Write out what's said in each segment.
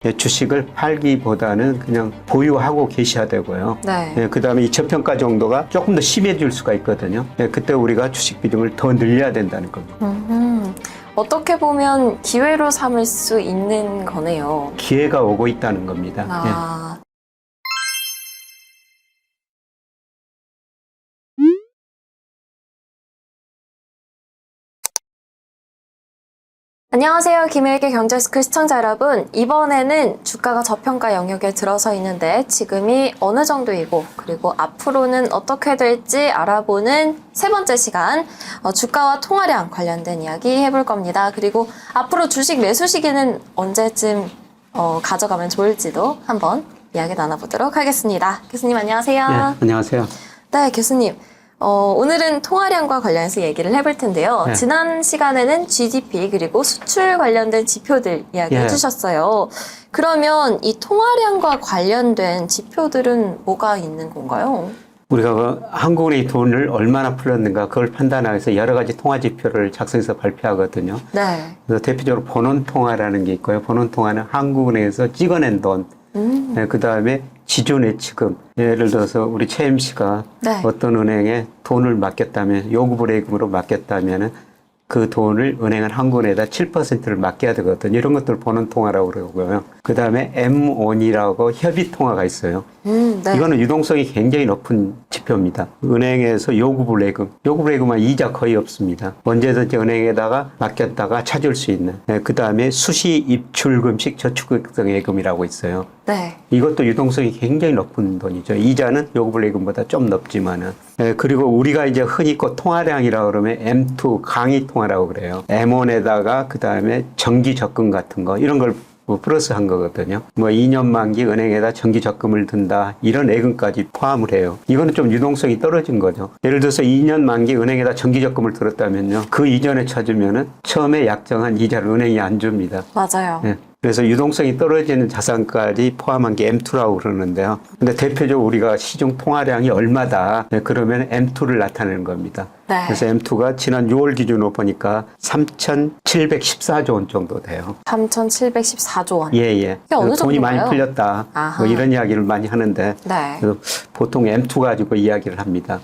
주식을 팔기보다는 그냥 보유하고 계셔야 되고요. 네. 그다음에 이 저평가 정도가 조금 더 심해질 수가 있거든요. 그때 우리가 주식 비중을 더 늘려야 된다는 겁니다. 어떻게 보면 기회로 삼을 수 있는 거네요. 기회가 오고 있다는 겁니다. 아. 안녕하세요. 김혜익의 경제스쿨 시청자 여러분. 이번에는 주가가 저평가 영역에 들어서 있는데 지금이 어느 정도이고 그리고 앞으로는 어떻게 될지 알아보는 세 번째 시간, 주가와 통화량 관련된 이야기 해볼 겁니다. 그리고 앞으로 주식 매수 시기는 언제쯤 가져가면 좋을지도 한번 이야기 나눠보도록 하겠습니다. 교수님 안녕하세요. 네, 안녕하세요. 네, 교수님. 오늘은 통화량과 관련해서 얘기를 해볼 텐데요. 네. 지난 시간에는 GDP 그리고 수출 관련된 지표들 이야기해 주셨어요. 그러면 이 통화량과 관련된 지표들은 뭐가 있는 건가요? 우리가 한국은행이 돈을 얼마나 풀렸는가 그걸 판단하기 위해서 여러 가지 통화 지표를 작성해서 발표하거든요. 네. 그래서 대표적으로 본원통화라는 게 있고요. 본원통화는 한국은행에서 찍어낸 돈, 그 다음에 지주내치금. 예를 들어서 우리 최 MC가 네. 어떤 은행에 돈을 맡겼다면, 요구불예금으로 맡겼다면 그 돈을 은행은 한국은행에다 7%를 맡겨야 되거든요. 이런 것들을 본원통화라고 그러고요. 그 다음에 M1이라고 협의통화가 있어요. 네. 이거는 유동성이 굉장히 높은 지표입니다. 은행에서 요구불예금은 이자 거의 없습니다. 언제든지 은행에다가 맡겼다가 찾을 수 있는. 그 다음에 수시 입출금식 저축성 예금이라고 있어요. 네. 이것도 유동성이 굉장히 높은 돈이죠. 이자는 요구불예금보다 좀 높지만은. 그리고 우리가 이제 흔히 통화량이라고 그러면 M2 강의통화라고 그래요. M1에다가 그 다음에 정기 적금 같은 거 이런 걸 플러스 한 거거든요. 2년 만기 은행에다 정기 적금을 든다. 이런 예금까지 포함을 해요. 이거는 좀 유동성이 떨어진 거죠. 예를 들어서 2년 만기 은행에다 정기 적금을 들었다면요. 그 이전에 찾으면은 처음에 약정한 이자를 은행이 안 줍니다. 맞아요. 네. 그래서 유동성이 떨어지는 자산까지 포함한 게 M2라고 그러는데요. 근데 대표적으로 우리가 시중 통화량이 얼마다. 그러면 M2를 나타내는 겁니다. 네. 그래서 M2가 지난 6월 기준으로 보니까 3,714조 원 정도 돼요. 3,714조 원. 예. 이게 어느 돈이 정도인가요? 많이 풀렸다. 아하. 이런 이야기를 많이 하는데. 네. 그래서 보통 M2 가지고 이야기를 합니다.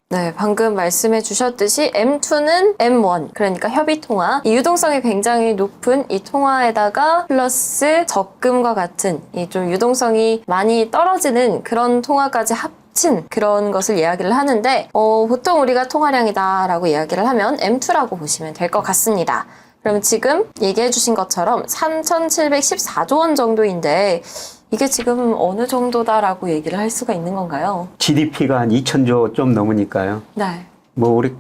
네, 방금 말씀해 주셨듯이 M2는 M1, 그러니까 협의통화. 이 유동성이 굉장히 높은 이 통화에다가 플러스 적금과 같은 이 좀 유동성이 많이 떨어지는 그런 통화까지 합친 그런 것을 이야기를 하는데 보통 우리가 통화량이다라고 이야기를 하면 M2라고 보시면 될 것 같습니다. 그럼 지금 얘기해 주신 것처럼 3,714조 원 정도인데 이게 지금 어느 정도다라고 얘기를 할 수가 있는 건가요? GDP가 한 2,000조 좀 넘으니까요. 네. 우리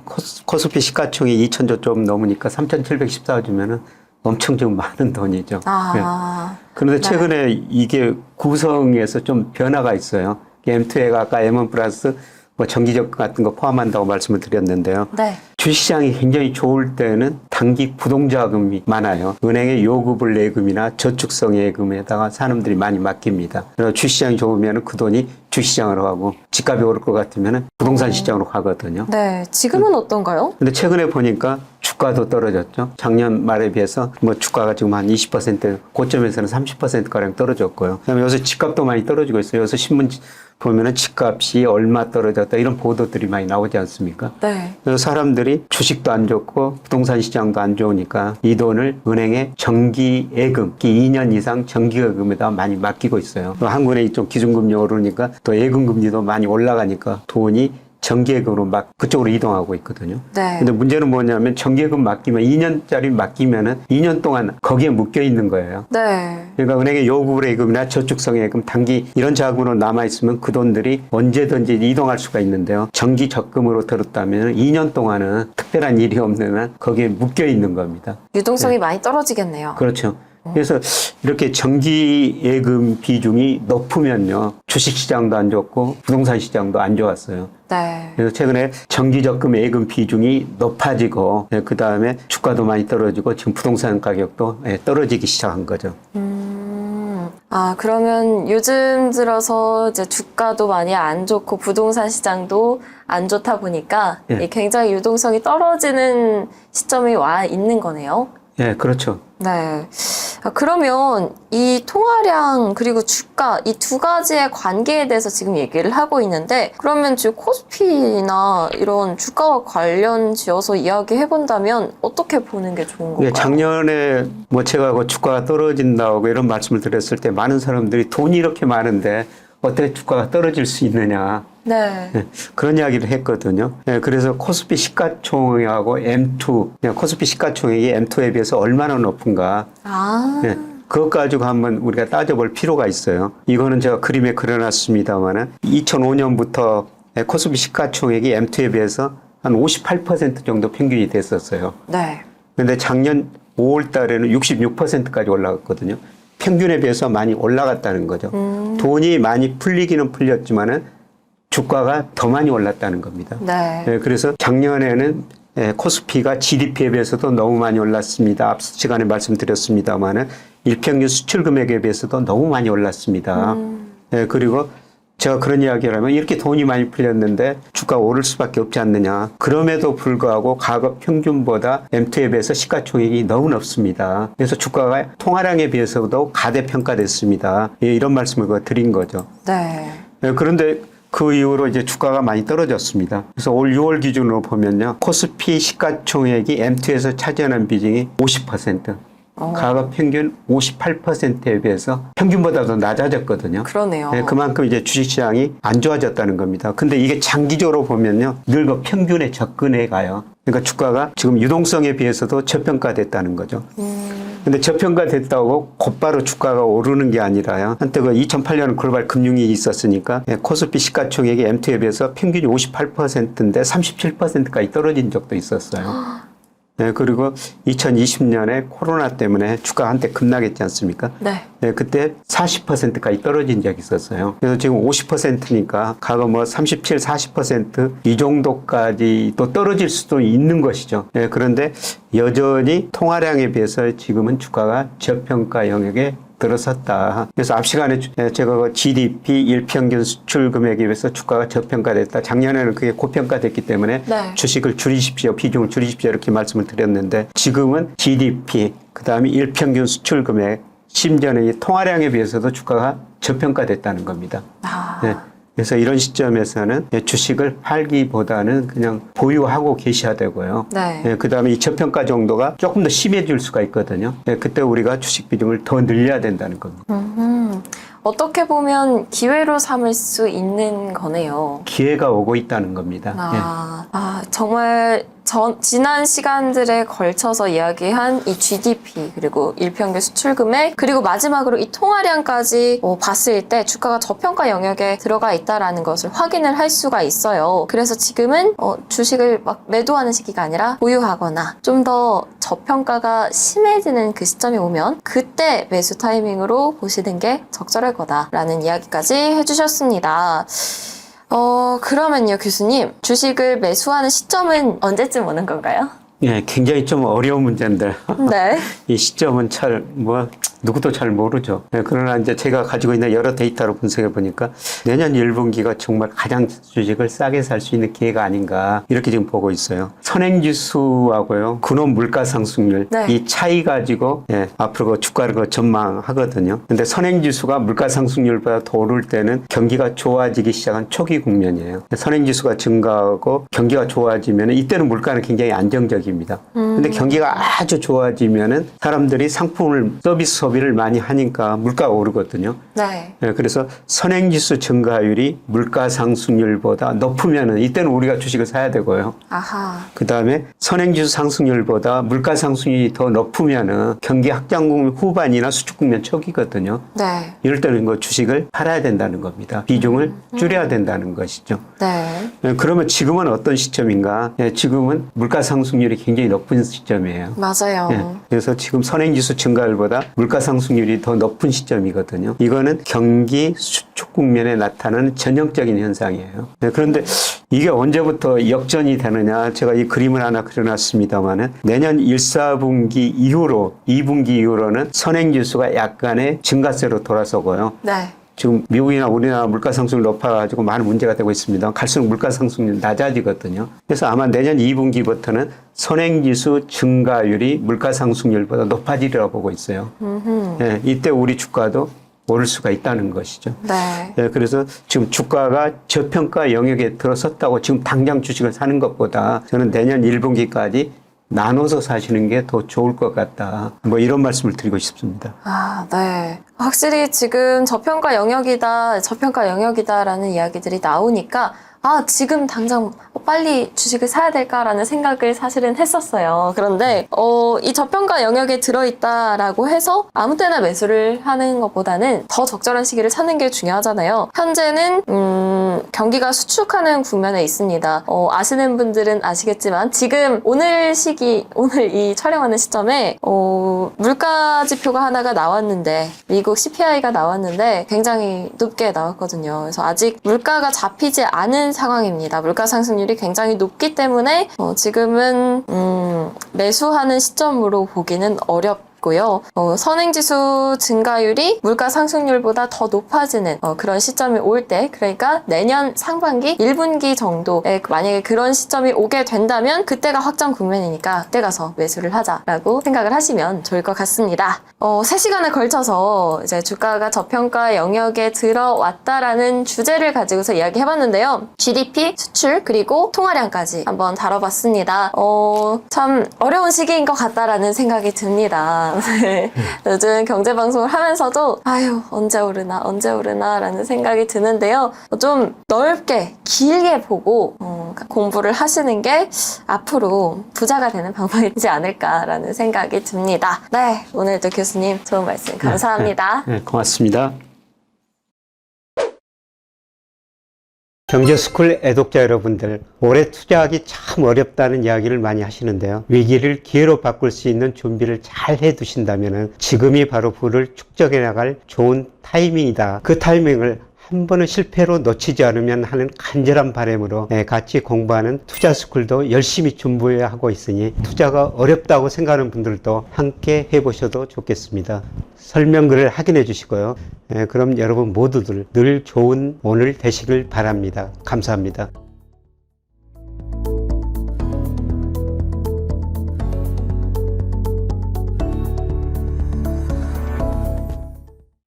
코스피 시가총이 2,000조 좀 넘으니까 3,714조면은 엄청 좀 많은 돈이죠. 아. 그런데 최근에 이게 구성에서 좀 변화가 있어요. M2가 아까 M1 플러스 정기적금 같은 거 포함한다고 말씀을 드렸는데요. 네. 주시장이 굉장히 좋을 때는 단기 부동자금이 많아요. 은행의 요구불예금이나 저축성 예금에다가 사람들이 많이 맡깁니다. 그래서 주시장이 좋으면 그 돈이 주시장으로 가고 집값이 오를 것 같으면 부동산 시장으로 가거든요. 네. 지금은 어떤가요? 근데 최근에 보니까 주가도 떨어졌죠. 작년 말에 비해서 주가가 지금 한 20% 고점에서는 30%가량 떨어졌고요. 그다음에 요새 집값도 많이 떨어지고 있어요. 요새 신문 보면은 집값이 얼마 떨어졌다 이런 보도들이 많이 나오지 않습니까? 네. 그래서 사람들이 주식도 안 좋고 부동산 시장도 안 좋으니까 이 돈을 은행에 정기예금, 2년 이상 정기예금에다 많이 맡기고 있어요. 또 한국은행이 좀 기준금리 오르니까 또 예금금리도 많이 올라가니까 돈이 정기예금으로 막 그쪽으로 이동하고 있거든요. 네. 근데 문제는 뭐냐면 정기예금 맡기면 2년짜리 맡기면은 2년 동안 거기에 묶여 있는 거예요. 네. 그러니까 은행의 요구불예금이나 저축성 예금 단기 이런 자금으로 남아있으면 그 돈들이 언제든지 이동할 수가 있는데요. 정기 적금으로 들었다면 2년 동안은 특별한 일이 없는 한 거기에 묶여 있는 겁니다. 유동성이 많이 떨어지겠네요. 그렇죠. 그래서 이렇게 정기 예금 비중이 높으면요. 주식시장도 안 좋고 부동산 시장도 안 좋았어요. 네. 그래서 최근에 정기적금 예금 비중이 높아지고 그 다음에 주가도 많이 떨어지고 지금 부동산 가격도 떨어지기 시작한 거죠. 그러면 요즘 들어서 이제 주가도 많이 안 좋고 부동산 시장도 안 좋다 보니까 굉장히 유동성이 떨어지는 시점이 와 있는 거네요. 예, 그렇죠. 네. 그러면 이 통화량 그리고 주가 이 두 가지의 관계에 대해서 지금 얘기를 하고 있는데 그러면 지금 코스피나 이런 주가와 관련 지어서 이야기해 본다면 어떻게 보는 게 좋은 건가요? 작년에 뭐 제가 그 주가가 떨어진다고 이런 말씀을 드렸을 때 많은 사람들이 돈이 이렇게 많은데 어떻게 주가가 떨어질 수 있느냐. 네. 그런 이야기를 했거든요. 그래서 코스피 시가총액하고 M2, 코스피 시가총액이 M2에 비해서 얼마나 높은가. 그것 가지고 한번 우리가 따져볼 필요가 있어요. 이거는 제가 그림에 그려놨습니다만은 2005년부터 코스피 시가총액이 M2에 비해서 한 58% 정도 평균이 됐었어요. 네. 근데 작년 5월 달에는 66%까지 올라갔거든요. 평균에 비해서 많이 올라갔다는 거죠. 돈이 많이 풀리기는 풀렸지만은 주가가 더 많이 올랐다는 겁니다. 네. 그래서 작년에는 코스피가 GDP에 비해서도 너무 많이 올랐습니다. 앞서 시간에 말씀드렸습니다만은 일평균 수출 금액에 비해서도 너무 많이 올랐습니다. 그리고 제가 그런 이야기를 하면 이렇게 돈이 많이 풀렸는데 주가가 오를 수밖에 없지 않느냐. 그럼에도 불구하고 가격 평균보다 M2에 비해서 시가총액이 너무 높습니다. 그래서 주가가 통화량에 비해서도 가대평가됐습니다. 이런 말씀을 드린 거죠. 네. 그런데 그 이후로 이제 주가가 많이 떨어졌습니다. 그래서 올 6월 기준으로 보면요. 코스피 시가총액이 M2에서 차지하는 비중이 50%. 가격 평균 58%에 비해서 평균보다도 낮아졌거든요. 그러네요. 그만큼 이제 주식시장이 안 좋아졌다는 겁니다. 근데 이게 장기적으로 보면요. 늘 그 평균에 접근해 가요. 그러니까 주가가 지금 유동성에 비해서도 저평가됐다는 거죠. 근데 저평가됐다고 곧바로 주가가 오르는 게 아니라요. 한때 그 2008년 글로벌 금융이 있었으니까 코스피 시가총액이 M2에 비해서 평균이 58%인데 37%까지 떨어진 적도 있었어요. 그리고 2020년에 코로나 때문에 주가 한때 급락했지 않습니까? 네. 그때 40%까지 떨어진 적이 있었어요. 그래서 지금 50%니까 가가 뭐 37, 40%이 정도까지 또 떨어질 수도 있는 것이죠. 그런데 여전히 통화량에 비해서 지금은 주가가 저평가 영역에 들어섰다. 그래서 앞 시간에 제가 그 GDP 일평균 수출 금액에 비해서 주가가 저평가됐다. 작년에는 그게 고평가됐기 때문에 네. 주식을 줄이십시오. 비중을 줄이십시오. 이렇게 말씀을 드렸는데 지금은 GDP, 그 다음에 일평균 수출 금액, 심지어는 이 통화량에 비해서도 주가가 저평가됐다는 겁니다. 그래서 이런 시점에서는 주식을 팔기보다는 그냥 보유하고 계셔야 되고요. 네. 그 다음에 이 저평가 정도가 조금 더 심해질 수가 있거든요. 그때 우리가 주식 비중을 더 늘려야 된다는 겁니다. 어떻게 보면 기회로 삼을 수 있는 거네요. 기회가 오고 있다는 겁니다. 정말 지난 시간들에 걸쳐서 이야기한 이 GDP 그리고 일평균 수출 금액 그리고 마지막으로 이 통화량까지 봤을 때 주가가 저평가 영역에 들어가 있다라는 것을 확인을 할 수가 있어요. 그래서 지금은 주식을 막 매도하는 시기가 아니라 보유하거나 좀 더 저평가가 심해지는 그 시점이 오면 그때 매수 타이밍으로 보시는 게 적절할 거다라는 이야기까지 해주셨습니다. 그러면요, 교수님. 주식을 매수하는 시점은 언제쯤 오는 건가요? 굉장히 좀 어려운 문제인데. 네. 이 시점은 누구도 잘 모르죠. 그러나 이제 제가 가지고 있는 여러 데이터로 분석해 보니까 내년 1분기가 정말 가장 주식을 싸게 살 수 있는 기회가 아닌가 이렇게 지금 보고 있어요. 선행지수하고요, 근원 물가 상승률 네. 이 차이 가지고 앞으로 그 주가를 전망하거든요. 근데 선행지수가 물가 상승률보다 더 오를 때는 경기가 좋아지기 시작한 초기 국면이에요. 선행지수가 증가하고 경기가 좋아지면 이때는 물가는 굉장히 안정적입니다. 근데 경기가 아주 좋아지면은 사람들이 상품을 서비스 소비를 많이 하니까 물가가 오르거든요. 네. 그래서 선행지수 증가율이 물가 상승률보다 높으면은 이때는 우리가 주식을 사야 되고요. 그 다음에 선행지수 상승률보다 물가 상승률이 더 높으면은 경기 확장 후반이나 수축 국면 초기거든요. 네. 이럴 때는 그 주식을 팔아야 된다는 겁니다. 비중을 줄여야 된다는 것이죠. 네. 그러면 지금은 어떤 시점인가? 지금은 물가 상승률이 굉장히 높은 시점이에요. 맞아요. 그래서 지금 선행지수 증가율보다 물가 상승률이 더 높은 시점이거든요. 이거는 경기 수축 국면에 나타나는 전형적인 현상이에요. 그런데 이게 언제부터 역전이 되느냐? 제가 이 그림을 하나 그려놨습니다만은 내년 1, 4분기 이후로 2분기 이후로는 선행지수가 약간의 증가세로 돌아서고요. 네. 지금 미국이나 우리나라 물가 상승률 높아가지고 많은 문제가 되고 있습니다. 갈수록 물가 상승률이 낮아지거든요. 그래서 아마 내년 2분기부터는 선행지수 증가율이 물가 상승률보다 높아지리라고 보고 있어요. 예, 이때 우리 주가도 오를 수가 있다는 것이죠. 네. 예, 그래서 지금 주가가 저평가 영역에 들어섰다고 지금 당장 주식을 사는 것보다 저는 내년 1분기까지 나눠서 사시는 게 더 좋을 것 같다. 뭐 이런 말씀을 드리고 싶습니다. 아, 네. 확실히 지금 저평가 영역이다라는 이야기들이 나오니까 지금 당장 빨리 주식을 사야 될까라는 생각을 사실은 했었어요. 그런데 이 저평가 영역에 들어있다라고 해서 아무 때나 매수를 하는 것보다는 더 적절한 시기를 찾는 게 중요하잖아요. 현재는 경기가 수축하는 국면에 있습니다. 아시는 분들은 아시겠지만 지금 오늘 이 촬영하는 시점에 물가 지표가 하나가 나왔는데 미국 CPI가 나왔는데 굉장히 높게 나왔거든요. 그래서 아직 물가가 잡히지 않은 상황입니다. 물가 상승률이 굉장히 높기 때문에 지금은 매수하는 시점으로 보기는 어렵고요. 선행지수 증가율이 물가 상승률보다 더 높아지는 그런 시점이 올 때, 그러니까 내년 상반기 1분기 정도에 만약에 그런 시점이 오게 된다면 그때가 확정 국면이니까 그때 가서 매수를 하자라고 생각을 하시면 좋을 것 같습니다. 3시간에 걸쳐서 이제 주가가 저평가 영역에 들어왔다라는 주제를 가지고서 이야기해봤는데요. GDP, 수출, 그리고 통화량까지 한번 다뤄봤습니다. 참 어려운 시기인 것 같다라는 생각이 듭니다. 네. 요즘 경제방송을 하면서도 언제 오르나 라는 생각이 드는데요. 좀 넓게 길게 보고 공부를 하시는 게 앞으로 부자가 되는 방법이지 않을까라는 생각이 듭니다. 네, 오늘도 교수님 좋은 말씀 감사합니다. 네, 고맙습니다. 경제스쿨 애독자 여러분들, 올해 투자하기 참 어렵다는 이야기를 많이 하시는데요. 위기를 기회로 바꿀 수 있는 준비를 잘 해두신다면 지금이 바로 부를 축적해 나갈 좋은 타이밍이다. 그 타이밍을 한 번은 실패로 놓치지 않으면 하는 간절한 바람으로 같이 공부하는 투자스쿨도 열심히 준비해야 하고 있으니 투자가 어렵다고 생각하는 분들도 함께 해보셔도 좋겠습니다. 설명글을 확인해 주시고요. 그럼 여러분 모두들 늘 좋은 오늘 되시길 바랍니다. 감사합니다.